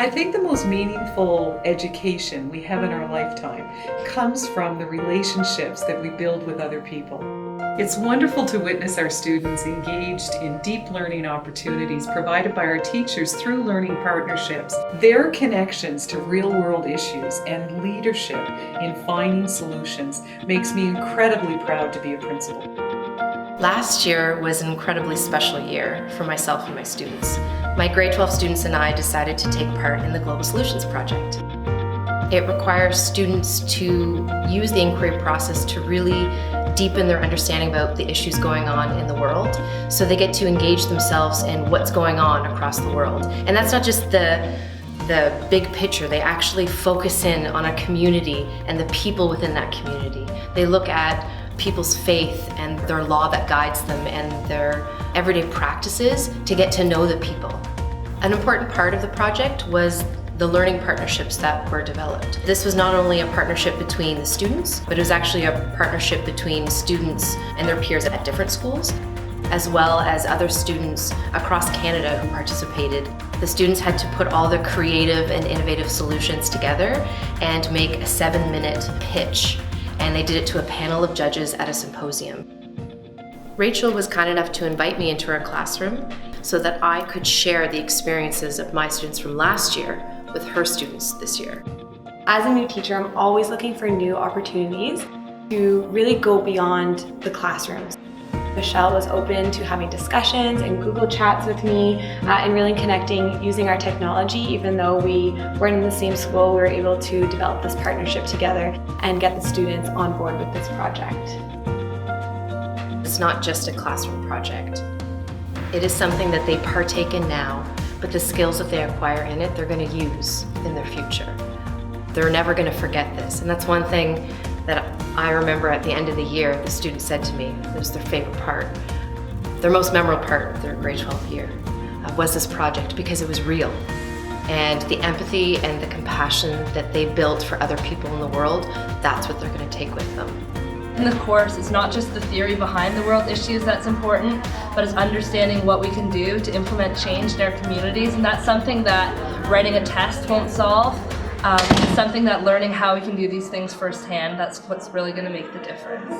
I think the most meaningful education we have in our lifetime comes from the relationships that we build with other people. It's wonderful to witness our students engaged in deep learning opportunities provided by our teachers through learning partnerships. Their connections to real-world issues and leadership in finding solutions makes me incredibly proud to be a principal. Last year was an incredibly special year for myself and my students. My grade 12 students and I decided to take part in the Global Solutions Project. It requires students to use the inquiry process to really deepen their understanding about the issues going on in the world, so they get to engage themselves in what's going on across the world. And that's not just the big picture. They actually focus in on a community and the people within that community. They look at people's faith and their law that guides them and their everyday practices to get to know the people. An important part of the project was the learning partnerships that were developed. This was not only a partnership between the students, but it was actually a partnership between students and their peers at different schools, as well as other students across Canada who participated. The students had to put all their creative and innovative solutions together and make a 7-minute pitch, and they did it to a panel of judges at a symposium. Rachel was kind enough to invite me into her classroom so that I could share the experiences of my students from last year with her students this year. As a new teacher, I'm always looking for new opportunities to really go beyond the classrooms. Michelle was open to having discussions and Google Chats with me and really connecting using our technology. Even though we weren't in the same school, we were able to develop this partnership together and get the students on board with this project. It's not just a classroom project. It is something that they partake in now, but the skills that they acquire in it, they're going to use in their future. They're never going to forget this. And that's one thing that I remember at the end of the year, the students said to me, it was their favorite part. Their most memorable part of their grade 12 year was this project because it was real. And the empathy and the compassion that they built for other people in the world, that's what they're going to take with them. In the course, it's not just the theory behind the world issues that's important, but it's understanding what we can do to implement change in our communities, and that's something that writing a test won't solve. It's something that learning how we can do these things firsthand, that's what's really going to make the difference.